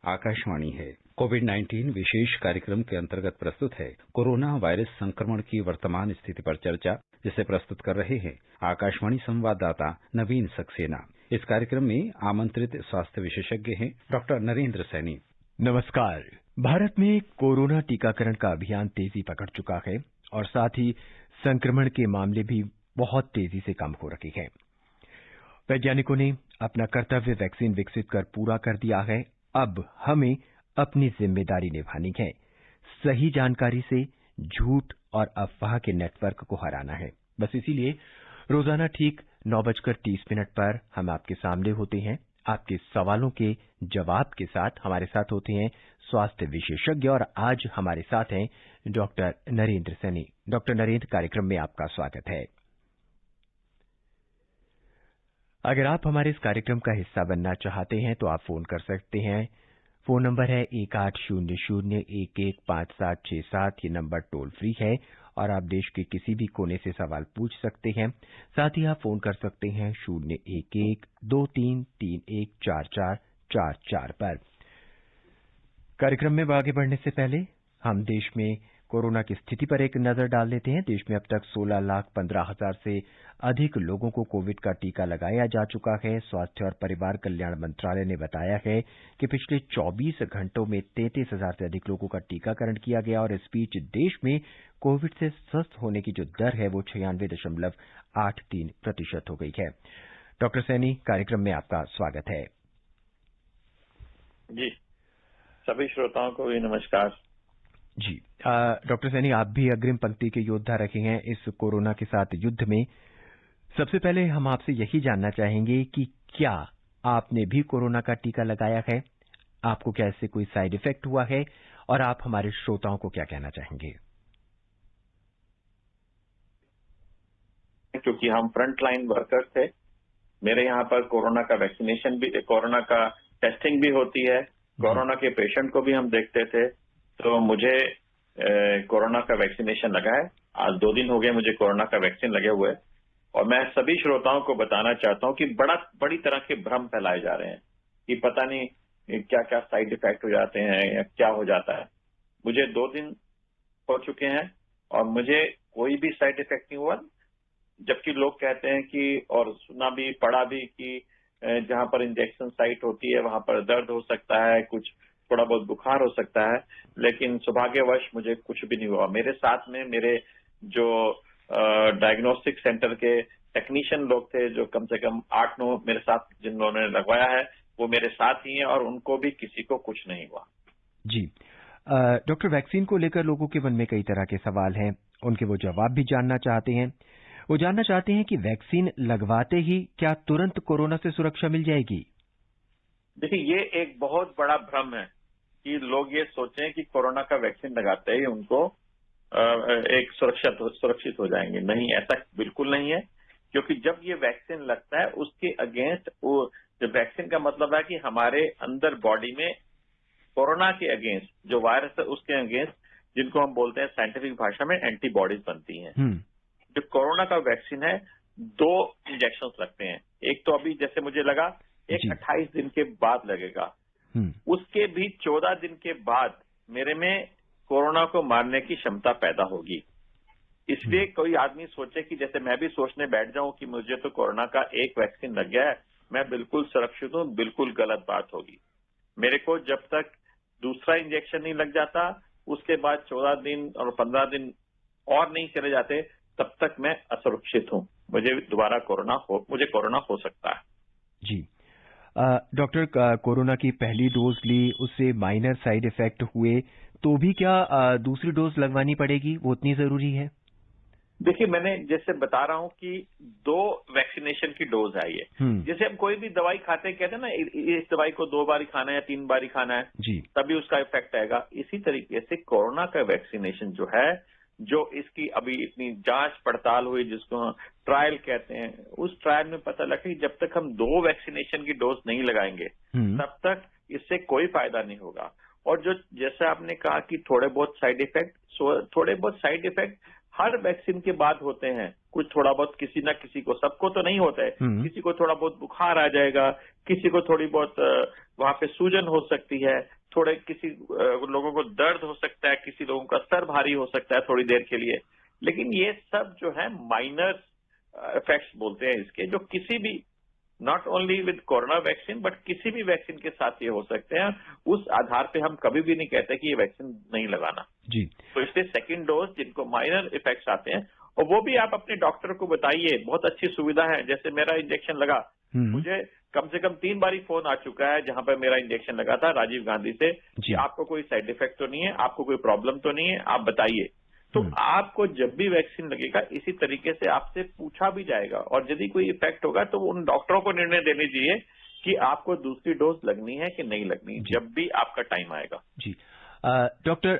आकाशवाणी है। कोविड-19 विशेष कार्यक्रम के अंतर्गत प्रस्तुत है कोरोना वायरस संक्रमण की वर्तमान स्थिति पर चर्चा, जिसे प्रस्तुत कर रहे हैं आकाशवाणी संवाददाता नवीन सक्सेना। इस कार्यक्रम में आमंत्रित स्वास्थ्य विशेषज्ञ हैं डॉक्टर नरेंद्र सैनी। नमस्कार। भारत में कोरोना टीकाकरण का अभियान तेजी पकड़ चुका है और साथ ही संक्रमण के मामले भी बहुत तेजी से कम हो रहे हैं। वैज्ञानिकों ने अपना कर्तव्य वैक्सीन विकसित कर पूरा कर दिया है। अब हमें अपनी जिम्मेदारी निभानी है। सही जानकारी से झूठ और अफवाह के नेटवर्क को हराना है। बस इसीलिए रोजाना ठीक 9:30 पर हम आपके सामने होते हैं। आपके सवालों के जवाब के साथ हमारे साथ होते हैं स्वास्थ्य विशेषज्ञ और आज हमारे साथ हैं डॉक्टर नरेंद्र सैनी। डॉक्टर नरेंद्र, कार्यक्रम में आपका स्वागत है। अगर आप हमारे इस कार्यक्रम का हिस्सा बनना चाहते हैं तो आप फोन कर सकते हैं। फोन नंबर है 1800-115767। ये नंबर टोल फ्री है और आप देश के किसी भी कोने से सवाल पूछ सकते हैं। साथ ही आप फोन कर सकते हैं 011-2331-4444 पर। कार्यक्रम में आगे बढ़ने से पहले हम देश में कोरोना की स्थिति पर एक नजर डाल लेते हैं। देश में अब तक 16,15,000 से अधिक लोगों को कोविड का टीका लगाया जा चुका है। स्वास्थ्य और परिवार कल्याण मंत्रालय ने बताया है कि पिछले 24 घंटों में 33,000 से अधिक लोगों का टीकाकरण किया गया और इस बीच देश में कोविड से स्वस्थ होने की जो दर है वो 96.83% हो गई है। डॉक्टर सैनी, कार्यक्रम में आपका स्वागत है। जी, सभी श्रोताओं को भी नमस्कार। जी, डॉक्टर सैनी, आप भी अग्रिम पंक्ति के योद्धा रहे हैं इस कोरोना के साथ युद्ध में। सबसे पहले हम आपसे यही जानना चाहेंगे कि क्या आपने भी कोरोना का टीका लगाया है? आपको क्या इससे कोई साइड इफेक्ट हुआ है? और आप हमारे श्रोताओं को क्या कहना चाहेंगे? क्योंकि हम फ्रंट लाइन वर्कर्स थे, मेरे यहाँ पर कोरोना का वैक्सीनेशन भी, कोरोना का टेस्टिंग भी होती है, कोरोना के पेशेंट को भी हम देखते थे, तो मुझे कोरोना का वैक्सीनेशन लगा है। आज 2 दिन हो गए मुझे कोरोना का वैक्सीन लगे हुए और मैं सभी श्रोताओं को बताना चाहता हूं कि बड़ी तरह के भ्रम फैलाए जा रहे हैं कि पता नहीं क्या क्या साइड इफेक्ट हो जाते हैं या क्या हो जाता है। मुझे 2 दिन हो चुके हैं और मुझे कोई भी साइड इफेक्ट नहीं हुआ, जबकि लोग कहते हैं कि, और सुना भी पढ़ा भी कि जहां पर इंजेक्शन साइट होती है वहां पर दर्द हो सकता है, कुछ थोड़ा बहुत बुखार हो सकता है, लेकिन सौभाग्यवश मुझे कुछ भी नहीं हुआ। मेरे साथ में मेरे जो डायग्नोस्टिक सेंटर के टेक्नीशियन लोग थे, जो कम से कम 8-9 मेरे साथ जिन्होंने लगवाया है, वो मेरे साथ ही हैं और उनको भी किसी को कुछ नहीं हुआ। जी, डॉक्टर, वैक्सीन को लेकर लोगों के मन में कई तरह के सवाल हैं, उनके वो जवाब भी जानना चाहते हैं। वो जानना चाहते हैं कि वैक्सीन लगवाते ही क्या तुरंत कोरोना से सुरक्षा मिल जाएगी? देखिए, ये एक बहुत बड़ा भ्रम है कि लोग ये सोचें कि कोरोना का वैक्सीन लगाते ही उनको एक सुरक्षित हो जाएंगे। नहीं, ऐसा बिल्कुल नहीं है, क्योंकि जब ये वैक्सीन लगता है उसके अगेंस्ट, जो वैक्सीन का मतलब है कि हमारे अंदर बॉडी में कोरोना के अगेंस्ट जो वायरस है उसके अगेंस्ट, जिनको हम बोलते हैं साइंटिफिक भाषा में एंटीबॉडीज बनती हैं। जो कोरोना का वैक्सीन है, 2 इंजेक्शन लगते हैं। एक तो अभी जैसे मुझे लगा, एक 28 दिन के बाद लगेगा, उसके भी 14 दिन के बाद मेरे में कोरोना को मारने की क्षमता पैदा होगी। इसलिए कोई आदमी सोचे कि जैसे मैं भी सोचने बैठ जाऊं कि मुझे तो कोरोना का एक वैक्सीन लग गया है, मैं बिल्कुल सुरक्षित हूं, बिल्कुल गलत बात होगी। मेरे को जब तक दूसरा इंजेक्शन नहीं लग जाता, उसके बाद 14 दिन और 15 दिन और नहीं चले जाते, तब तक मैं असुरक्षित हूं। मुझे कोरोना हो सकता है। जी, डॉक्टर, कोरोना की पहली डोज ली, उससे माइनर साइड इफेक्ट हुए, तो भी क्या दूसरी डोज लगवानी पड़ेगी? वो उतनी जरूरी है? देखिए, मैंने जैसे बता रहा हूं कि 2 वैक्सीनेशन की डोज है ये। जैसे हम कोई भी दवाई खाते हैं, कहते हैं ना, इस दवाई को 2 बार ही खाना है या 3 बार ही खाना है, तभी उसका इफेक्ट आएगा। इसी तरीके से कोरोना का वैक्सीनेशन जो है, जो इसकी अभी इतनी जांच पड़ताल हुई, जिसको ट्रायल कहते हैं, उस ट्रायल में पता लगा कि जब तक हम 2 वैक्सीनेशन की डोज नहीं लगाएंगे तब तक इससे कोई फायदा नहीं होगा। और जो जैसे आपने कहा कि थोड़े बहुत साइड इफेक्ट हर वैक्सीन के बाद होते हैं। कुछ थोड़ा बहुत किसी ना किसी को, सबको तो नहीं होता है, किसी को थोड़ा बहुत बुखार आ जाएगा, किसी को थोड़ी बहुत वहां पे सूजन हो सकती है, थोड़े किसी लोगों को दर्द हो सकता है, किसी लोगों का सर भारी हो सकता है थोड़ी देर के लिए, लेकिन ये सब जो है माइनर इफेक्ट्स बोलते हैं इसके, जो किसी भी not only with corona vaccine but किसी भी वैक्सीन के साथ ये हो सकते हैं। उस आधार पे हम कभी भी नहीं कहते कि ये वैक्सीन नहीं लगाना जी। तो इसलिए सेकंड डोज जिनको माइनर इफेक्ट्स आते हैं, और वो भी आप अपने डॉक्टर को बताइए, बहुत अच्छी सुविधा है। जैसे मेरा इंजेक्शन लगा, मुझे कम से कम 3 बारी फोन आ चुका है जहां पर मेरा इंजेक्शन लगा था राजीव गांधी से कि आपको कोई साइड इफेक्ट तो नहीं है, आपको कोई प्रॉब्लम तो नहीं है, आप बताइए। तो आपको जब भी वैक्सीन लगेगा इसी तरीके से आपसे पूछा भी जाएगा, और यदि कोई इफेक्ट होगा तो उन डॉक्टरों को निर्णय देनी चाहिए कि आपको दूसरी डोज लगनी है कि नहीं लगनी, जब भी आपका टाइम आएगा। जी डॉक्टर,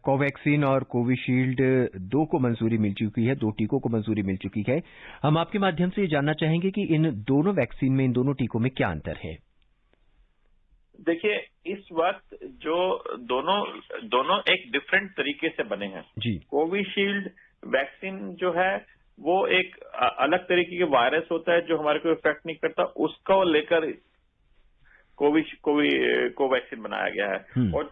कोवैक्सीन और कोविशील्ड 2 को मंजूरी मिल चुकी है, 2 टीकों को मंजूरी मिल चुकी है। हम आपके माध्यम से जानना चाहेंगे कि इन दोनों वैक्सीन में, इन दोनों टीकों में क्या अंतर है? देखिए, इस वक्त जो दोनों एक डिफरेंट तरीके से बने हैं जी। कोविशील्ड वैक्सीन जो है वो एक अलग तरीके के वायरस होता है जो हमारे को इफेक्ट नहीं करता, उसको लेकर कोवैक्सीन बनाया गया है और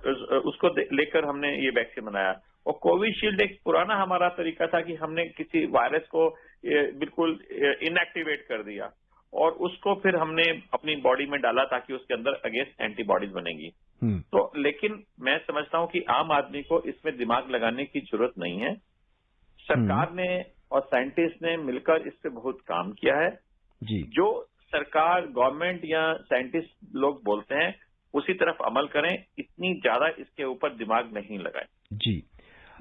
उसको लेकर हमने ये वैक्सीन बनाया। और कोविशील्ड एक पुराना हमारा तरीका था कि हमने किसी वायरस को बिल्कुल इनएक्टिवेट कर दिया और उसको फिर हमने अपनी बॉडी में डाला ताकि उसके अंदर अगेंस्ट एंटीबॉडीज बनेगी। तो लेकिन मैं समझता हूं कि आम आदमी को इसमें दिमाग लगाने की जरूरत नहीं है। सरकार ने और साइंटिस्ट ने मिलकर इस पे बहुत काम किया है जी। जो सरकार, गवर्नमेंट या साइंटिस्ट लोग बोलते हैं उसी तरफ अमल करें, इतनी ज्यादा इसके ऊपर दिमाग नहीं लगाएं जी।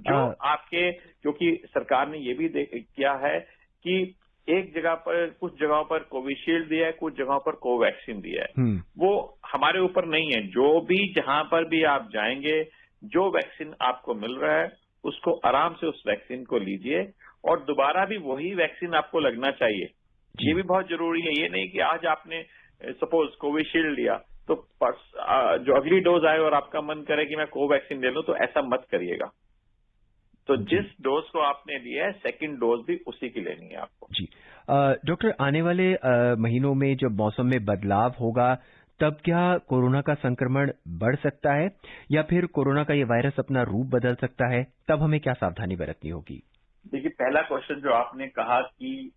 जो आपके, क्योंकि सरकार ने ये भी किया है कि एक जगह पर, कुछ जगहों पर कोविशील्ड दिया है, कुछ जगहों पर कोवैक्सीन दिया है। वो हमारे ऊपर नहीं है। जो भी जहां पर भी आप जाएंगे, जो वैक्सीन आपको मिल रहा है उसको आराम से उस वैक्सीन को लीजिए और दोबारा भी वही वैक्सीन आपको लगना चाहिए। ये भी बहुत जरूरी है। ये नहीं कि आज आपने सपोज कोविशील्ड लिया तो जो अगली डोज आए और आपका मन करे कि मैं कोवैक्सीन ले लूं, तो ऐसा मत करिएगा। तो जिस डोज को आपने लिया है सेकंड डोज भी उसी की लेनी है आपको। जी डॉक्टर, आने वाले महीनों में जब मौसम में बदलाव होगा तब क्या कोरोना का संक्रमण बढ़ सकता है या फिर कोरोना का ये वायरस अपना रूप बदल सकता है? तब हमें क्या सावधानी बरतनी होगी? देखिए, पहला क्वेश्चन जो आपने कहा कि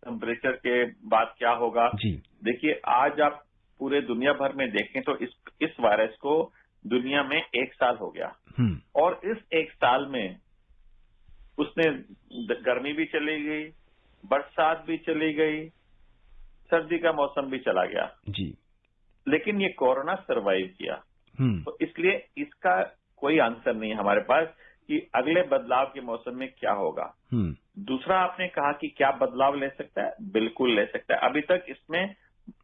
टेम्परेचर के बाद क्या होगा, जी। देखिए, आज आप पूरे दुनिया भर में देखें तो इस वायरस को दुनिया में 1 साल हो गया और इस 1 साल में उसने गर्मी भी चली गई, बरसात भी चली गई, सर्दी का मौसम भी चला गया जी। लेकिन ये कोरोना सरवाइव किया। तो इसलिए इसका कोई आंसर नहीं है हमारे पास कि अगले बदलाव के मौसम में क्या होगा। दूसरा, आपने कहा कि क्या बदलाव ले सकता है, बिल्कुल ले सकता है। अभी तक इसमें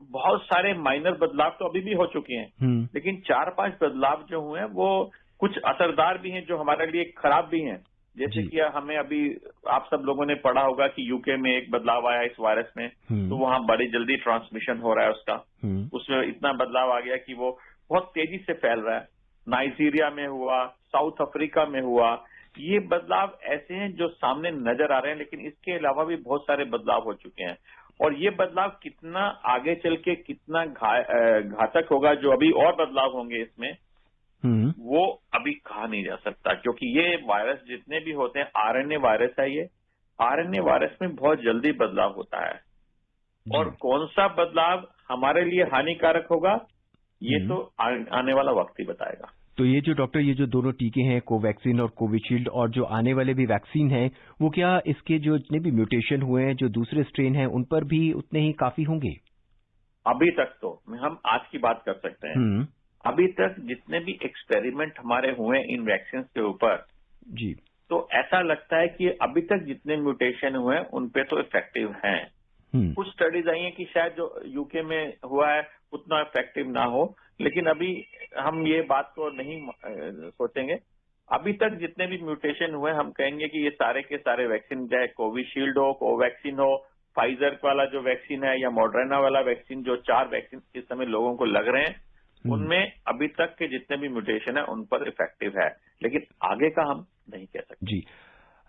बहुत सारे माइनर बदलाव तो अभी भी हो चुके हैं लेकिन 4-5 बदलाव जो हुए हैं वो कुछ असरदार भी हैं जो हमारे लिए खराब भी हैं। जैसे कि हमें अभी आप सब लोगों ने पढ़ा होगा कि यूके में एक बदलाव आया इस वायरस में, तो वहां बड़ी जल्दी ट्रांसमिशन हो रहा है उसका। उसमें इतना बदलाव आ गया कि वो बहुत तेजी से फैल रहा है। नाइजीरिया में हुआ, साउथ अफ्रीका में हुआ। ये बदलाव ऐसे हैं जो सामने नजर आ रहे हैं, लेकिन इसके अलावा भी बहुत सारे बदलाव हो चुके हैं और ये बदलाव कितना आगे चल के कितना घातक होगा, जो अभी और बदलाव होंगे इसमें, वो अभी कहा नहीं जा सकता। क्योंकि ये वायरस जितने भी होते हैं, आरएनए वायरस है, ये आरएनए वायरस में बहुत जल्दी बदलाव होता है और कौन सा बदलाव हमारे लिए हानिकारक होगा ये तो आने वाला वक्त ही बताएगा। तो ये जो डॉक्टर, ये जो दोनों टीके हैं, कोवैक्सीन और कोविशील्ड, और जो आने वाले भी वैक्सीन हैं, वो क्या इसके जो जितने भी म्यूटेशन हुए हैं, जो दूसरे स्ट्रेन हैं, उन पर भी उतने ही काफी होंगे? अभी तक तो हम आज की बात कर सकते हैं। अभी तक जितने भी एक्सपेरिमेंट हमारे हुए इन वैक्सीन के ऊपर जी, तो ऐसा लगता है कि अभी तक जितने म्यूटेशन हुए हैं उन पे तो इफेक्टिव हैं। कुछ स्टडीज आई हैं कि शायद जो यूके में हुआ है उतना इफेक्टिव ना हो, लेकिन अभी हम ये बात को नहीं सोचेंगे। अभी तक जितने भी म्यूटेशन हुए हम कहेंगे कि ये सारे के सारे वैक्सीन, चाहे कोविशील्ड हो, कोवैक्सीन हो, फाइजर वाला जो वैक्सीन है या मॉडर्ना वाला वैक्सीन, जो 4 वैक्सीन इस समय लोगों को लग रहे हैं, उनमें अभी तक के जितने भी म्यूटेशन है उन पर इफेक्टिव है, लेकिन आगे का हम नहीं कह सकते। जी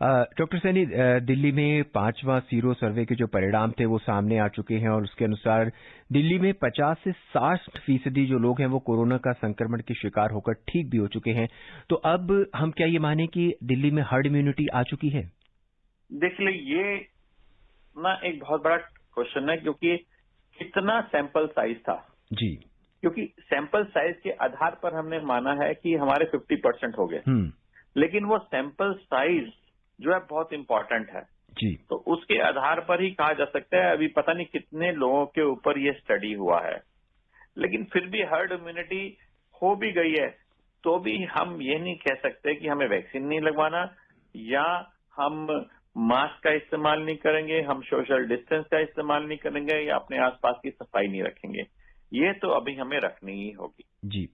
डॉक्टर सैनी, दिल्ली में 5वां सीरो सर्वे के जो परिणाम थे वो सामने आ चुके हैं और उसके अनुसार दिल्ली में 50 से 60% जो लोग हैं वो कोरोना का संक्रमण के शिकार होकर ठीक भी हो चुके हैं। तो अब हम क्या ये माने कि दिल्ली में हर्ड इम्यूनिटी आ चुकी है? देखिए, ये ना एक बहुत बड़ा क्वेश्चन है, क्योंकि कितना सैंपल साइज था जी, क्योंकि सैंपल साइज के आधार पर हमने माना है कि हमारे 50% हो गए, लेकिन वो सैंपल साइज जो है बहुत इंपॉर्टेंट है जी। तो उसके आधार पर ही कहा जा सकता है। अभी पता नहीं कितने लोगों के ऊपर ये स्टडी हुआ है, लेकिन फिर भी हर्ड इम्यूनिटी हो भी गई है तो भी हम ये नहीं कह सकते कि हमें वैक्सीन नहीं लगवाना, या हम मास्क का इस्तेमाल नहीं करेंगे, हम सोशल डिस्टेंस का इस्तेमाल नहीं करेंगे, या अपने आसपास की सफाई नहीं रखेंगे। ये तो अभी हमें रखनी ही होगी। जी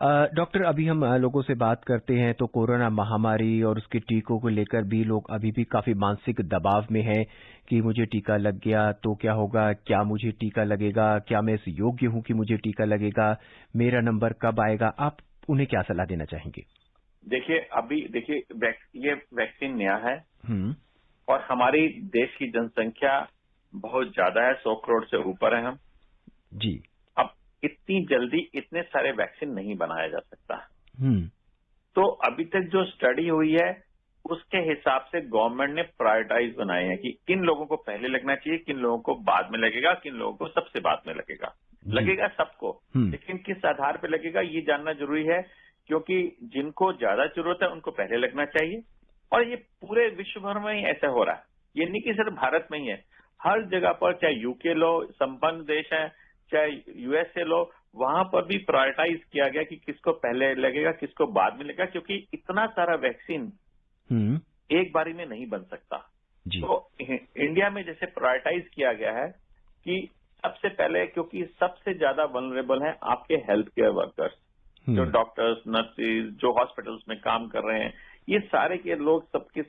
डॉक्टर, अभी हम लोगों से बात करते हैं तो कोरोना महामारी और उसके टीकों को लेकर भी लोग अभी भी काफी मानसिक दबाव में हैं कि मुझे टीका लग गया तो क्या होगा, क्या मुझे टीका लगेगा, क्या मैं इस योग्य हूं कि मुझे टीका लगेगा, मेरा नंबर कब आएगा? आप उन्हें क्या सलाह देना चाहेंगे? देखिए ये वैक्सीन नया है और हमारी देश की जनसंख्या बहुत ज्यादा है, 100 करोड़ से ऊपर है हम जी। इतनी जल्दी इतने सारे वैक्सीन नहीं बनाया जा सकता। तो अभी तक जो स्टडी हुई है उसके हिसाब से गवर्नमेंट ने प्रायोरिटाइज बनाए हैं कि किन लोगों को पहले लगना चाहिए, किन लोगों को बाद में लगेगा, किन लोगों को सबसे बाद में लगेगा। लगेगा सबको, लेकिन किस आधार पर लगेगा ये जानना जरूरी है, क्योंकि जिनको ज्यादा जरूरत है उनको पहले लगना चाहिए। और ये पूरे विश्व भर में ही ऐसा हो रहा है, ये नहीं कि सिर्फ भारत में ही है, हर जगह पर, चाहे यूके लो, संपन्न देश है, चाहे यूएसए लो, वहां पर भी प्रायोरिटाइज किया गया कि किसको पहले लगेगा, किसको बाद में लगेगा, क्योंकि इतना सारा वैक्सीन एक बारी में नहीं बन सकता। तो इंडिया में जैसे प्रायोरिटाइज किया गया है कि सबसे पहले, क्योंकि सबसे ज्यादा वल्नरेबल हैं आपके हेल्थ केयर वर्कर्स, जो डॉक्टर्स, नर्सेज, जो हॉस्पिटल्स में काम कर रहे हैं, ये सारे के लोग सबसे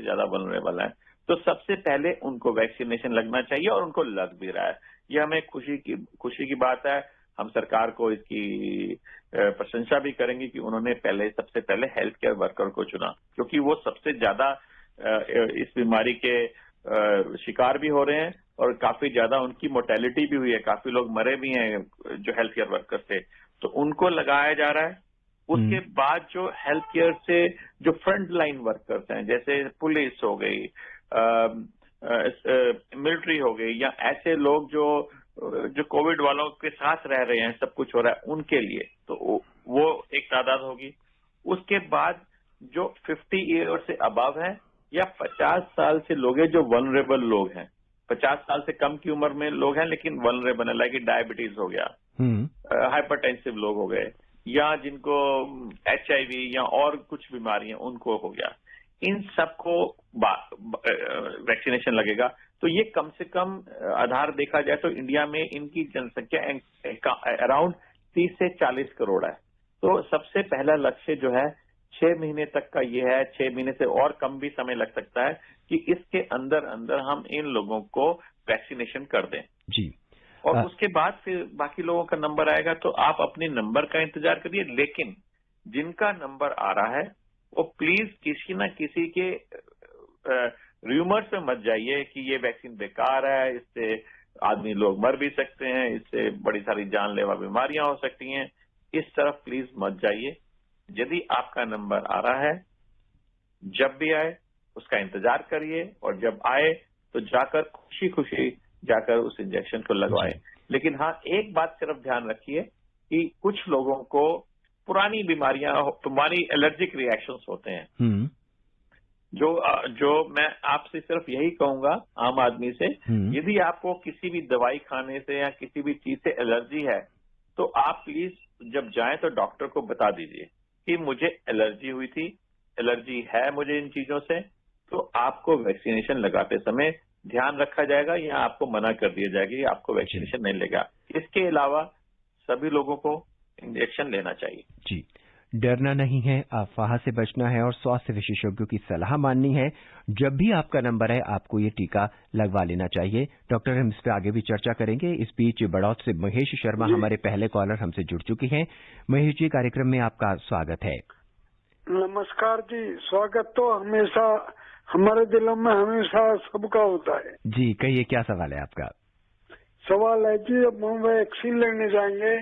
ज्यादा वल्नरेबल हैं। तो सबसे पहले उनको वैक्सीनेशन लगना चाहिए और उनको लग भी रहा है। ये हमें खुशी की बात है। हम सरकार को इसकी प्रशंसा भी करेंगे कि उन्होंने सबसे पहले हेल्थ केयर वर्कर को चुना, क्योंकि वो सबसे ज्यादा इस बीमारी के शिकार भी हो रहे हैं और काफी ज्यादा उनकी मोर्टेलिटी भी हुई है, काफी लोग मरे भी हैं जो हेल्थ केयर वर्कर थे, तो उनको लगाया जा रहा है। उसके बाद जो हेल्थ केयर से जो फ्रंट लाइन वर्कर्स हैं, जैसे पुलिस हो गई, मिलिट्री हो गई, या ऐसे लोग जो कोविड वालों के साथ रह रहे हैं, सब कुछ हो रहा है उनके लिए, तो वो एक तादाद होगी। उसके बाद जो 50 ईयर से अबव है या 50 साल से लोग हैं जो वल्नरेबल लोग हैं, 50 साल से कम की उम्र में लोग हैं लेकिन वल्नरेबल है, लाइक डायबिटीज हो गया, हाइपरटेंसिव लोग हो गए, या जिनको HIV या और कुछ बीमारियां उनको हो गया, इन सबको वैक्सीनेशन लगेगा। तो ये कम से कम आधार देखा जाए तो इंडिया में इनकी जनसंख्या अराउंड 30 से 40 करोड़ है। तो सबसे पहला लक्ष्य जो है 6 महीने तक का ये है, 6 महीने से और कम भी समय लग सकता है कि इसके अंदर अंदर हम इन लोगों को वैक्सीनेशन कर दें जी। और उसके बाद फिर बाकी लोगों का नंबर आएगा, तो आप अपने नंबर का इंतजार करिए। लेकिन जिनका नंबर आ रहा है वो प्लीज किसी न किसी के र्यूमर्स में मत जाइए कि ये वैक्सीन बेकार है, इससे आदमी लोग मर भी सकते हैं, इससे बड़ी सारी जानलेवा बीमारियां हो सकती हैं, इस तरफ प्लीज मत जाइए। यदि आपका नंबर आ रहा है, जब भी आए उसका इंतजार करिए, और जब आए तो जाकर खुशी खुशी जाकर उस इंजेक्शन को लगवाएं। लेकिन हाँ, एक बात सिर्फ ध्यान रखिए कि कुछ लोगों को पुरानी बीमारियां, पुरानी एलर्जिक रिएक्शंस होते हैं, जो मैं आपसे सिर्फ यही कहूंगा आम आदमी से, यदि आपको किसी भी दवाई खाने से या किसी भी चीज से एलर्जी है तो आप प्लीज जब जाएं तो डॉक्टर को बता दीजिए कि मुझे एलर्जी हुई थी, एलर्जी है मुझे इन चीजों से, तो आपको वैक्सीनेशन लगाते समय ध्यान रखा जाएगा या आपको मना कर दिया जाएगा कि आपको वैक्सीनेशन नहीं लेगा। इसके अलावा सभी लोगों को इंजेक्शन लेना चाहिए जी। डरना नहीं है, अफवाह से बचना है और स्वास्थ्य विशेषज्ञों की सलाह माननी है। जब भी आपका नंबर है आपको ये टीका लगवा लेना चाहिए। डॉक्टर, हम इस पर आगे भी चर्चा करेंगे। इस बीच बड़ौत से महेश शर्मा हमारे पहले कॉलर हमसे जुड़ चुके हैं। महेश जी, कार्यक्रम में आपका स्वागत है। नमस्कार जी। स्वागत तो हमेशा हमारे दिलों में हमेशा सबका होता है जी। कहिए, क्या सवाल है आपका? सवाल है जी, अब हम वैक्सीन लेने जाएंगे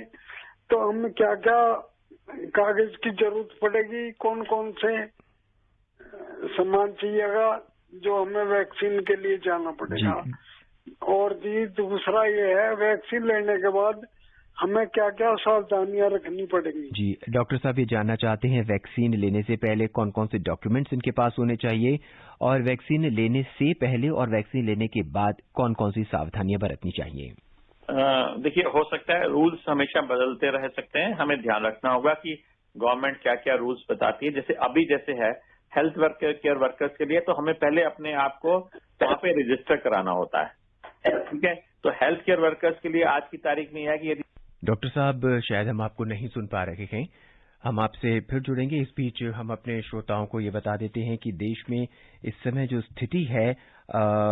तो हमें क्या क्या कागज की जरूरत पड़ेगी, कौन कौन से सामान चाहिएगा जो हमें वैक्सीन के लिए जाना पड़ेगा? और जी दूसरा ये है, वैक्सीन लेने के बाद हमें क्या क्या सावधानियां रखनी पड़ेंगी? जी, डॉक्टर साहब ये जानना चाहते हैं वैक्सीन लेने से पहले कौन कौन से डॉक्यूमेंट्स इनके पास होने चाहिए, और वैक्सीन लेने से पहले और वैक्सीन लेने के बाद कौन कौन सी सावधानियां बरतनी चाहिए। देखिए, हो सकता है रूल्स हमेशा बदलते रह सकते हैं। हमें ध्यान रखना होगा कि गवर्नमेंट क्या क्या रूल्स बताती है। जैसे अभी जैसे है हेल्थ केयर वर्कर्स के लिए, तो हमें पहले अपने आप को वहां पे रजिस्टर कराना होता है। ठीक है, तो हेल्थ केयर वर्कर्स के लिए आज की तारीख में है कि यदि डॉक्टर साहब शायद हम आपको नहीं सुन पा रहे हैं, हम आपसे फिर जुड़ेंगे। इस बीच हम अपने श्रोताओं को ये बता देते हैं कि देश में इस समय जो स्थिति है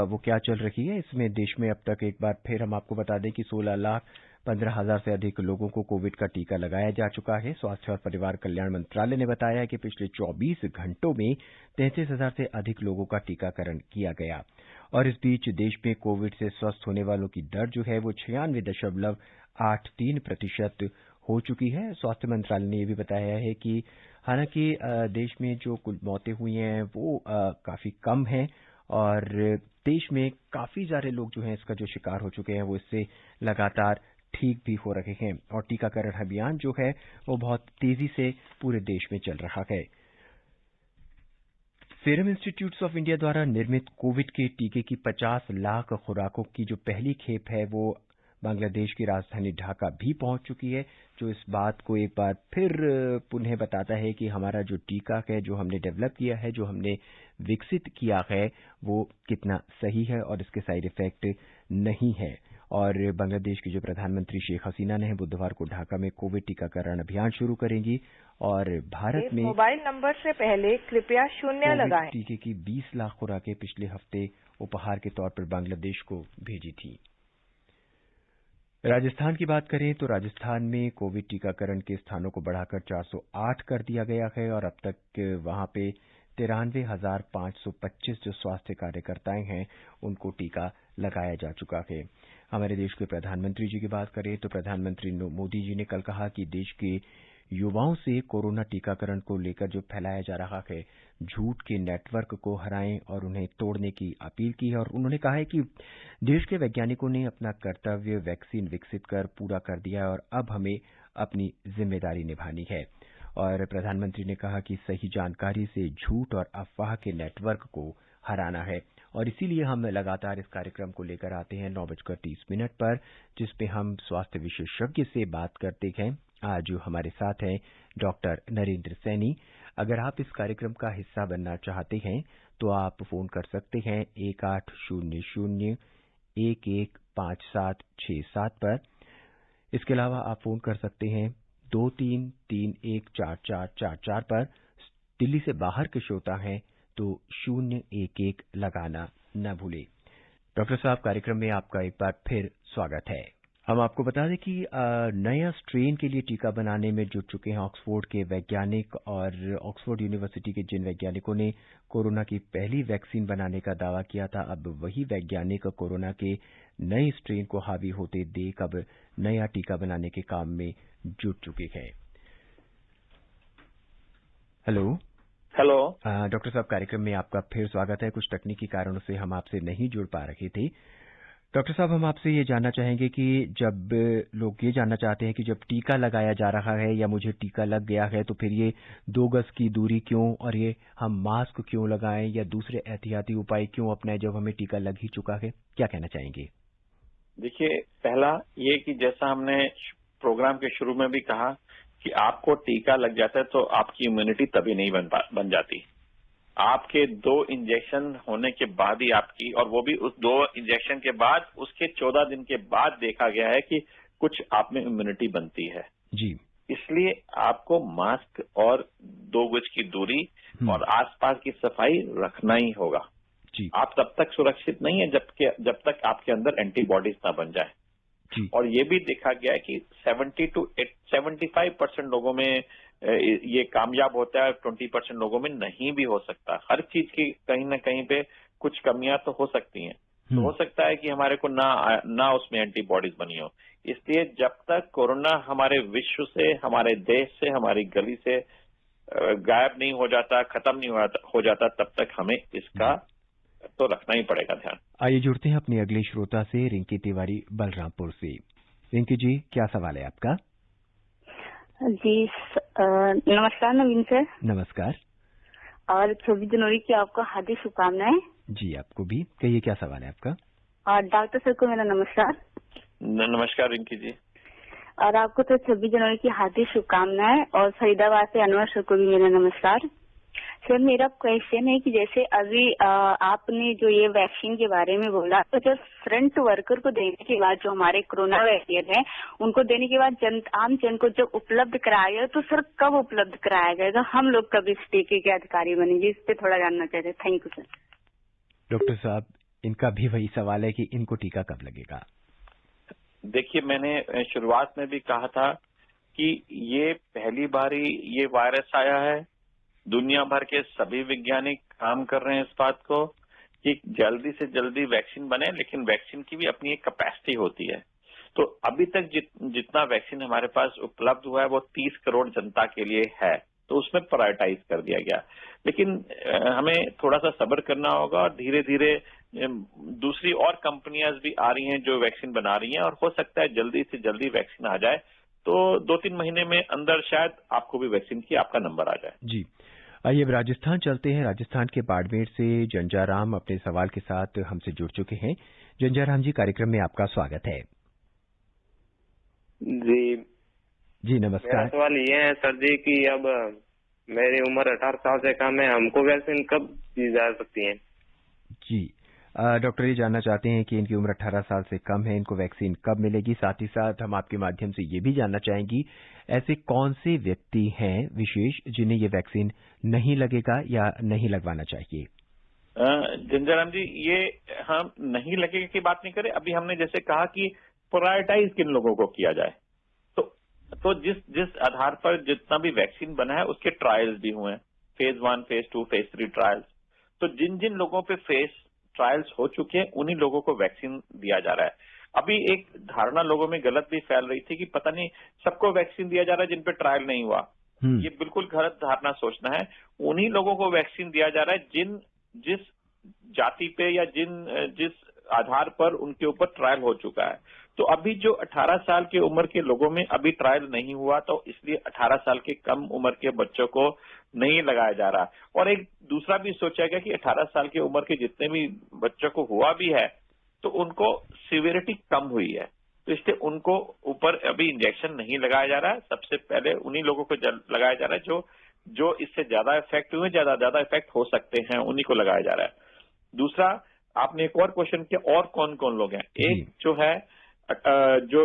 वो क्या चल रही है। इसमें देश में अब तक एक बार फिर हम आपको बता दें कि 16,15,000 से अधिक लोगों को कोविड का टीका लगाया जा चुका है। स्वास्थ्य और परिवार कल्याण मंत्रालय ने बताया है कि पिछले 24 घंटों में 33,000 से अधिक लोगों का टीकाकरण किया गया। और इस बीच देश में कोविड से स्वस्थ होने वालों की दर जो है वो 96.83% हो चुकी है। स्वास्थ्य मंत्रालय ने यह भी बताया है कि हालांकि देश में जो कुल मौतें हुई हैं वो काफी कम हैं, और देश में काफी सारे लोग जो हैं इसका जो शिकार हो चुके हैं वो इससे लगातार ठीक भी हो रहे हैं, और टीकाकरण अभियान जो है वो बहुत तेजी से पूरे देश में चल रहा है। सीरम इंस्टीट्यूट ऑफ इंडिया द्वारा निर्मित कोविड के टीके की 50 लाख खुराकों की जो पहली खेप है वो बांग्लादेश की राजधानी ढाका भी पहुंच चुकी है, जो इस बात को एक बार फिर पुनः बताता है कि हमारा जो टीका है, जो हमने डेवलप किया है, जो हमने विकसित किया है, वो कितना सही है और इसके साइड इफेक्ट नहीं है। और बांग्लादेश की जो प्रधानमंत्री शेख हसीना ने बुधवार को ढाका में कोविड टीकाकरण अभियान शुरू करेंगी, और भारत में मोबाइल नंबर से पहले कृपया 0 लगाएं। टीके की 20 लाख खुराकें पिछले हफ्ते उपहार के तौर पर बांग्लादेश को भेजी थी। राजस्थान की बात करें तो राजस्थान में कोविड टीकाकरण के स्थानों को बढ़ाकर 408 कर दिया गया है, और अब तक वहां पे 93,525 जो स्वास्थ्य कार्यकर्ताएं हैं उनको टीका लगाया जा चुका है। हमारे देश के प्रधानमंत्री जी की बात करें तो प्रधानमंत्री मोदी जी ने कल कहा कि देश के युवाओं से कोरोना टीकाकरण को लेकर जो फैलाया जा रहा है झूठ के नेटवर्क को हराएं और उन्हें तोड़ने की अपील की है। और उन्होंने कहा है कि देश के वैज्ञानिकों ने अपना कर्तव्य वैक्सीन विकसित कर पूरा कर दिया है, और अब हमें अपनी जिम्मेदारी निभानी है। और प्रधानमंत्री ने कहा कि सही जानकारी से झूठ और अफवाह के नेटवर्क को हराना है, और इसीलिए हम लगातार इस कार्यक्रम को लेकर आते हैं 9:30 पर, जिसपे हम स्वास्थ्य विशेषज्ञ से बात करते हैं। आज हमारे साथ हैं डॉक्टर नरेंद्र सैनी। अगर आप इस कार्यक्रम का हिस्सा बनना चाहते हैं तो आप फोन कर सकते हैं 1800-115767 पर। इसके अलावा आप फोन कर सकते हैं 23314444 पर। दिल्ली से बाहर के श्रोता हैं तो 011 लगाना न भूलें। डॉक्टर साहब, कार्यक्रम में आपका एक बार फिर स्वागत है। हम आपको बता दें कि नया स्ट्रेन के लिए टीका बनाने में जुट चुके हैं ऑक्सफोर्ड के वैज्ञानिक, और ऑक्सफोर्ड यूनिवर्सिटी के जिन वैज्ञानिकों ने कोरोना की पहली वैक्सीन बनाने का दावा किया था, अब वही वैज्ञानिक कोरोना के नए स्ट्रेन को हावी होते देख अब नया टीका बनाने के काम में जुट चुके हैं। हेलो डॉक्टर साहब, कार्यक्रम में आपका फिर स्वागत है। कुछ तकनीकी कारणों से हम आपसे नहीं जुड़ पा रहे थे। डॉक्टर साहब, हम आपसे ये जानना चाहेंगे कि जब लोग ये जानना चाहते हैं कि जब टीका लगाया जा रहा है या मुझे टीका लग गया है तो फिर ये 2 गज की दूरी क्यों, और ये हम मास्क क्यों लगाएं या दूसरे एहतियाती उपाय क्यों अपनाएं जब हमें टीका लग ही चुका है, क्या कहना चाहेंगे? देखिए, पहला ये कि जैसा हमने प्रोग्राम के शुरू में भी कहा कि आपको टीका लग जाता है तो आपकी इम्यूनिटी तभी नहीं बन जाती। आपके 2 इंजेक्शन होने के बाद ही आपकी, और वो भी उस 2 इंजेक्शन के बाद उसके 14 दिन के बाद देखा गया है कि कुछ आप में इम्यूनिटी बनती है जी। इसलिए आपको मास्क और 2 गज की दूरी और आसपास की सफाई रखना ही होगा जी। आप तब तक सुरक्षित नहीं है जब तक आपके अंदर एंटीबॉडीज ना बन जाए जी। और ये भी देखा गया है कि 70 to 75% लोगों में ये कामयाब होता है 20% लोगों में नहीं भी हो सकता। हर चीज की कहीं ना कहीं पे कुछ कमियां तो हो सकती हैं। तो हो सकता है कि हमारे को ना उसमें एंटीबॉडीज बनी हो। इसलिए जब तक कोरोना हमारे विश्व से, हमारे देश से, हमारी गली से गायब नहीं हो जाता, खत्म नहीं हो जाता, तब तक हमें इसका तो रखना ही पड़ेगा ध्यान। आइए जुड़ते हैं अपने अगले श्रोता से, रिंकी तिवारी बलरामपुर से। रिंकी जी, क्या सवाल है आपका? जी नमस्कार नवीन सर। नमस्कार। और 26 जनवरी की आपको हार्दिक शुभकामनाएं। जी, आपको भी। कहिए, क्या सवाल है आपका? और डॉक्टर सर को मेरा नमस्कार। नमस्कार रिंकी जी। और आपको तो 26 जनवरी की हार्दिक शुभकामनाएं। और फरीदाबाद से अनवर सर को भी मेरा नमस्कार। सर, मेरा क्वेश्चन है कि जैसे अभी आपने जो ये वैक्सीन के बारे में बोला, तो जब फ्रंट वर्कर को देने के बाद, जो हमारे कोरोना वैक्सीन है उनको देने के बाद आम जन को जब उपलब्ध कराया गया, तो सर कब उपलब्ध कराया जाएगा? हम लोग कब इस टीके के अधिकारी बनेंगे? इस पे थोड़ा जानना चाहते हैं। Thank you sir. डॉक्टर साहब, इनका भी वही सवाल है कि इनको टीका कब लगेगा? देखिए, मैंने शुरुआत में भी कहा था कि ये पहली बारी ये वायरस आया है। दुनिया भर के सभी वैज्ञानिक काम कर रहे हैं इस बात को कि जल्दी से जल्दी वैक्सीन बने, लेकिन वैक्सीन की भी अपनी एक कैपेसिटी होती है। तो अभी तक जितना वैक्सीन हमारे पास उपलब्ध हुआ है वो 30 करोड़ जनता के लिए है, तो उसमें प्रायोरिटाइज कर दिया गया। लेकिन हमें थोड़ा सा सब्र करना होगा और धीरे धीरे दूसरी और कंपनियां भी आ रही हैं जो वैक्सीन बना रही हैं, और हो सकता है जल्दी से जल्दी वैक्सीन आ जाए, तो 2-3 महीने में अंदर शायद आपको भी वैक्सीन की आपका नंबर आ जाए। जी, आइए अब राजस्थान चलते हैं। राजस्थान के बाड़मेर से जंजाराम अपने सवाल के साथ हमसे जुड़ चुके हैं। जंजाराम जी, कार्यक्रम में आपका स्वागत है। जी नमस्कार। मेरा सवाल ये है सर जी कि अब मेरी उम्र 18 साल से कम है, हमको वैक्सीन कब दी जा सकती है? जी, डॉक्टर ये जानना चाहते हैं कि इनकी उम्र 18 साल से कम है, इनको वैक्सीन कब मिलेगी? साथ ही साथ हम आपके माध्यम से ये भी जानना चाहेंगी, ऐसे कौन से व्यक्ति हैं विशेष जिन्हें ये वैक्सीन नहीं लगेगा या नहीं लगवाना चाहिए? जंजाराम जी, ये हम नहीं लगेगा की बात नहीं करें। अभी हमने जैसे कहा कि प्रायोरिटाइज किन लोगों को किया जाए, तो जिस आधार पर जितना भी वैक्सीन बना है उसके ट्रायल्स भी हुए हैं, फेज 1, फेज 2, फेज 3 ट्रायल्स। तो जिन जिन लोगों पे फेज ट्रायल्स हो चुके हैं उन्हीं लोगों को वैक्सीन दिया जा रहा है। अभी एक धारणा लोगों में गलत भी फैल रही थी कि पता नहीं सबको वैक्सीन दिया जा रहा है जिन पे ट्रायल नहीं हुआ। ये बिल्कुल गलत धारणा सोचना है। उन्हीं लोगों को वैक्सीन दिया जा रहा है जिस जाति पे या जिस आधार पर उनके ऊपर ट्रायल हो चुका है। तो अभी जो 18 साल की उम्र के लोगों में अभी ट्रायल नहीं हुआ, तो इसलिए 18 साल के कम उम्र के बच्चों को नहीं लगाया जा रहा। और एक दूसरा भी सोचा गया कि 18 साल की उम्र के जितने भी बच्चों को हुआ भी है तो उनको सिवियरिटी कम हुई है, तो इसलिए उनको ऊपर अभी इंजेक्शन नहीं लगाया जा रहा है। सबसे पहले उन्हीं लोगों को लगाया जा रहा है जो इससे ज्यादा इफेक्ट हुए, ज्यादा इफेक्ट हो सकते हैं, उन्हीं को लगाया जा रहा है। दूसरा, आपने एक और क्वेश्चन किया, और कौन कौन लोग हैं। एक जो है जो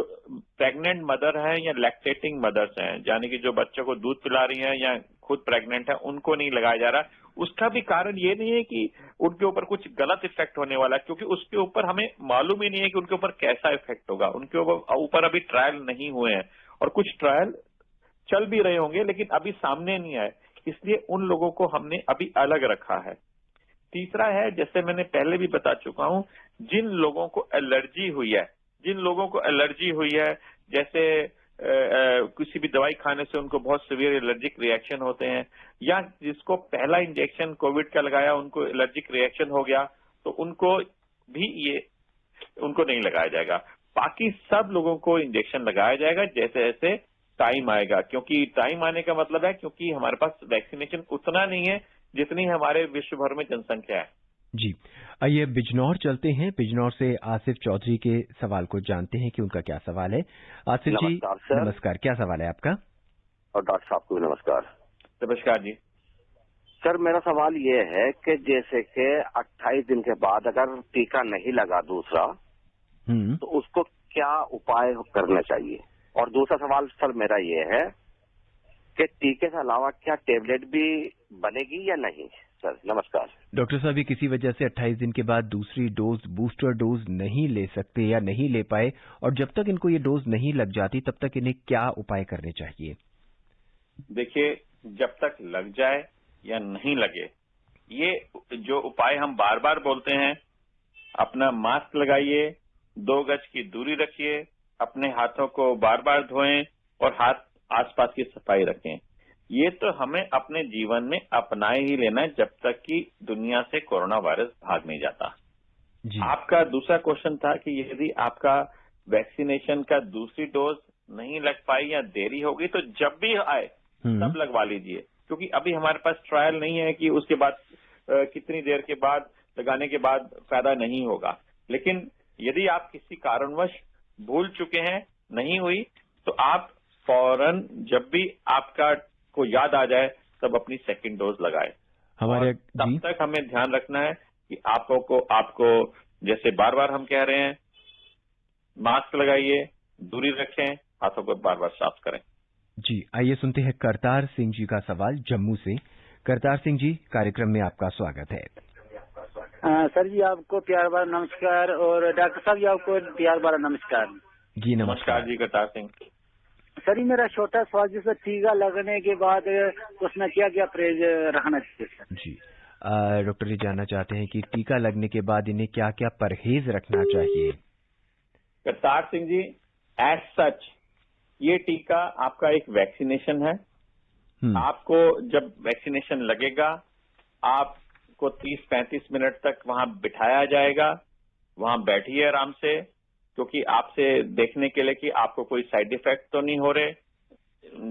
प्रेग्नेंट मदर है या लैक्टेटिंग मदर्स हैं, यानी कि जो बच्चों को दूध पिला रही हैं या खुद प्रेग्नेंट है, उनको नहीं लगाया जा रहा। उसका भी कारण ये नहीं है कि उनके ऊपर कुछ गलत इफेक्ट होने वाला है, क्योंकि उसके ऊपर हमें मालूम ही नहीं है कि उनके ऊपर कैसा इफेक्ट होगा। उनके ऊपर अभी ट्रायल नहीं हुए हैं, और कुछ ट्रायल चल भी रहे होंगे लेकिन अभी सामने नहीं आए, इसलिए उन लोगों को हमने अभी अलग रखा है। तीसरा है, जैसे मैंने पहले भी बता चुका हूं, जिन लोगों को एलर्जी हुई है, जैसे किसी भी दवाई खाने से उनको बहुत सीवियर एलर्जिक रिएक्शन होते हैं, या जिसको पहला इंजेक्शन कोविड का लगाया उनको एलर्जिक रिएक्शन हो गया, तो उनको नहीं लगाया जाएगा। बाकी सब लोगों को इंजेक्शन लगाया जाएगा जैसे जैसे टाइम आएगा, क्योंकि टाइम आने का मतलब है क्योंकि हमारे पास वैक्सीनेशन उतना नहीं है जितनी हमारे विश्व भर में जनसंख्या है। जी, आइए बिजनौर चलते हैं। बिजनौर से आसिफ चौधरी के सवाल को जानते हैं कि उनका क्या सवाल है। आसिफ जी नमस्कार, क्या सवाल है आपका? और डॉक्टर साहब को भी नमस्कार। नमस्कार जी। सर, मेरा सवाल ये है कि जैसे कि 28 दिन के बाद अगर टीका नहीं लगा दूसरा, तो उसको क्या उपाय करना चाहिए? और दूसरा सवाल सर मेरा ये है कि टीके के अलावा क्या टेबलेट भी बनेगी या नहीं? सर नमस्कार। डॉक्टर साहब, ये किसी वजह से 28 दिन के बाद दूसरी डोज, बूस्टर डोज नहीं ले सकते या नहीं ले पाए, और जब तक इनको ये डोज नहीं लग जाती तब तक इन्हें क्या उपाय करने चाहिए? देखिए, जब तक लग जाए या नहीं लगे, ये जो उपाय हम बार बार बोलते हैं, अपना मास्क लगाइए, 2 गज की दूरी रखिए, अपने हाथों को बार बार धोएं और हाथ आसपास की सफाई रखें। ये तो हमें अपने जीवन में अपनाए ही लेना है जब तक कि दुनिया से कोरोना वायरस भाग नहीं जाता। जी। आपका दूसरा क्वेश्चन था कि यदि आपका वैक्सीनेशन का दूसरी डोज नहीं लग पाई या देरी होगी तो जब भी आए तब लगवा लीजिए, क्योंकि अभी हमारे पास ट्रायल नहीं है कि उसके बाद कितनी देर के बाद लगाने के बाद फायदा नहीं होगा। लेकिन यदि आप किसी कारणवश भूल चुके हैं, नहीं हुई, तो आप फौरन जब भी आपका को याद आ जाए तब अपनी सेकंड डोज लगाए। हमारे तब तक हमें ध्यान रखना है कि आपको जैसे बार बार हम कह रहे हैं, मास्क लगाइए, दूरी रखें, हाथों को बार बार साफ करें। जी, आइए सुनते हैं करतार सिंह जी का सवाल जम्मू से। करतार सिंह जी, कार्यक्रम में आपका स्वागत है। सर जी, आपको प्यार भरा नमस्कार और डॉक्टर साहब जी आपको प्यार भरा नमस्कार। जी नमस्कार जी करतार सिंह। सर जी, मेरा छोटा सवाल, जैसे टीका लगने के बाद उसमें क्या क्या परहेज रखना चाहिए? जी, डॉक्टर जी जानना चाहते हैं कि टीका लगने के बाद इन्हें क्या क्या परहेज रखना चाहिए? करतार सिंह जी, एज सच ये टीका आपका एक वैक्सीनेशन है। आपको जब वैक्सीनेशन लगेगा, आपको 30-35 मिनट तक वहां बिठाया जाएगा। वहां बैठिए आराम से, क्योंकि आपसे देखने के लिए कि आपको कोई साइड इफेक्ट तो नहीं हो रहे,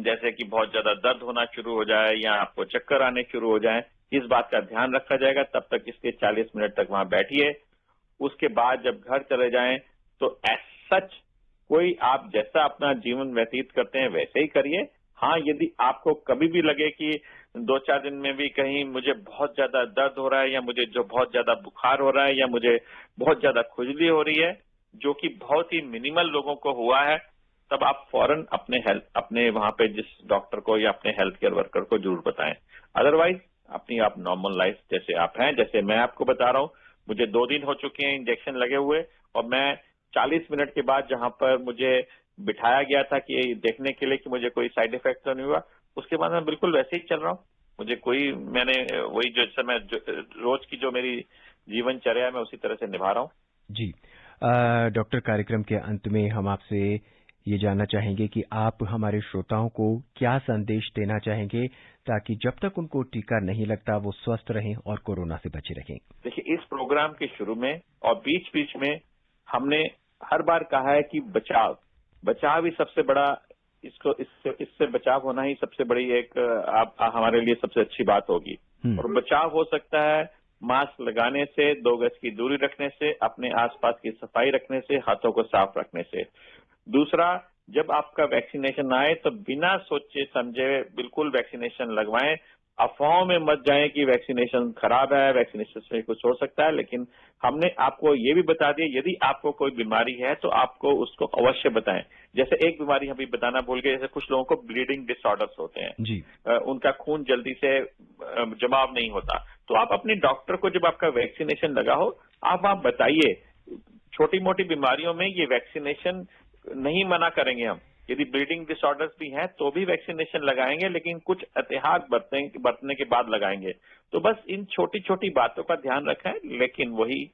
जैसे कि बहुत ज्यादा दर्द होना शुरू हो जाए या आपको चक्कर आने शुरू हो जाए, इस बात का ध्यान रखा जाएगा। तब तक इसके 40 मिनट तक वहां बैठिए। उसके बाद जब घर चले जाएं तो एज सच कोई आप जैसा अपना जीवन व्यतीत करते हैं वैसे ही करिए। हाँ, यदि आपको कभी भी लगे कि 2-4 दिन में भी कहीं मुझे बहुत ज्यादा दर्द हो रहा है या मुझे जो बहुत ज्यादा बुखार हो रहा है या मुझे बहुत ज्यादा खुजली हो रही है, जो कि बहुत ही मिनिमल लोगों को हुआ है, तब आप फौरन अपने वहां पे जिस डॉक्टर को या अपने हेल्थ केयर वर्कर को जरूर बताएं। अदरवाइज अपनी आप नॉर्मल लाइफ जैसे आप हैं, जैसे मैं आपको बता रहा हूं, मुझे 2 दिन हो चुके हैं इंजेक्शन लगे हुए और मैं 40 मिनट के बाद जहां पर मुझे बिठाया गया था कि देखने के लिए कि मुझे कोई साइड इफेक्ट तो नहीं हुआ, उसके बाद मैं बिल्कुल वैसे ही चल रहा हूँ। मैंने वही जो समय रोज की जो मेरी जीवनचर्या है मैं उसी तरह से निभा रहा हूँ। जी, डॉक्टर, कार्यक्रम के अंत में हम आपसे ये जानना चाहेंगे कि आप हमारे श्रोताओं को क्या संदेश देना चाहेंगे ताकि जब तक उनको टीका नहीं लगता वो स्वस्थ रहें और कोरोना से बचे रहें। देखिए, इस प्रोग्राम के शुरू में और बीच बीच में हमने हर बार कहा है कि बचाव ही सबसे बड़ा, इससे बचाव होना ही सबसे बड़ी एक हमारे लिए सबसे अच्छी बात होगी। और बचाव हो सकता है मास्क लगाने से, 2 गज की दूरी रखने से, अपने आसपास की सफाई रखने से, हाथों को साफ रखने से। दूसरा, जब आपका वैक्सीनेशन आए तो बिना सोचे समझे बिल्कुल वैक्सीनेशन लगवाएं। अफवाहों में मत जाएं कि वैक्सीनेशन खराब है, वैक्सीनेशन से कुछ हो सकता है, लेकिन हमने आपको ये भी बता दिया यदि आपको कोई बीमारी है तो आपको उसको अवश्य बताएं। जैसे एक बीमारी हम भी बताना भूल गए, जैसे कुछ लोगों को ब्लीडिंग डिसऑर्डर्स होते हैं जी। उनका खून जल्दी से जमाव नहीं होता, तो आप अपने डॉक्टर को जब आपका वैक्सीनेशन लगा हो आप बताइए। छोटी मोटी बीमारियों में ये वैक्सीनेशन नहीं मना करेंगे हम, यदि ब्लीडिंग डिसऑर्डर्स भी हैं तो भी वैक्सीनेशन लगाएंगे, लेकिन कुछ एहतियात बरतने के बाद लगाएंगे। तो बस इन छोटी छोटी बातों का ध्यान रखें, लेकिन वही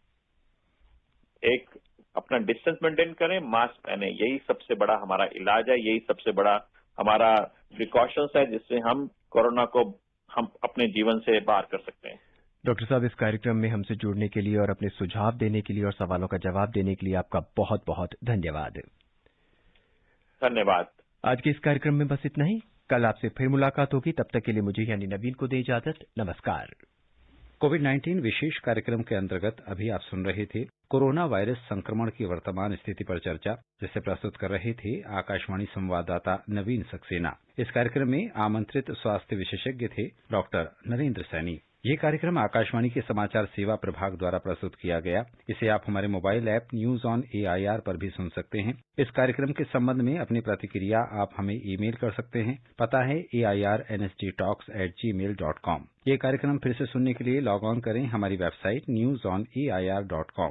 एक अपना डिस्टेंस मेंटेन करें, मास्क पहने, यही सबसे बड़ा हमारा इलाज है, यही सबसे बड़ा हमारा प्रिकॉशंस है जिससे हम कोरोना को हम अपने जीवन से बाहर कर सकते हैं। डॉक्टर साहब, इस कार्यक्रम में हमसे जुड़ने के लिए और अपने सुझाव देने के लिए और सवालों का जवाब देने के लिए आपका बहुत बहुत धन्यवाद। धन्यवाद। आज के इस कार्यक्रम में बस इतना ही। कल आपसे फिर मुलाकात होगी, तब तक के लिए मुझे यानी नवीन को दे इजाजत। नमस्कार। कोविड-19 विशेष कार्यक्रम के अंतर्गत अभी आप सुन रहे थे कोरोना वायरस संक्रमण की वर्तमान स्थिति पर चर्चा, जिसे प्रस्तुत कर रहे थे आकाशवाणी संवाददाता नवीन सक्सेना। इस कार्यक्रम में आमंत्रित स्वास्थ्य विशेषज्ञ थे डॉक्टर नरेंद्र सैनी। ये कार्यक्रम आकाशवाणी के समाचार सेवा प्रभाग द्वारा प्रस्तुत किया गया। इसे आप हमारे mobile app news on AIR पर भी सुन सकते हैं। इस कार्यक्रम के संबंध में अपनी प्रतिक्रिया आप हमें ईमेल कर सकते हैं। पता है airnsgtalks@gmail.com। ये कार्यक्रम फिर से सुनने के लिए लॉग ऑन करें हमारी वेबसाइट newsonair.com।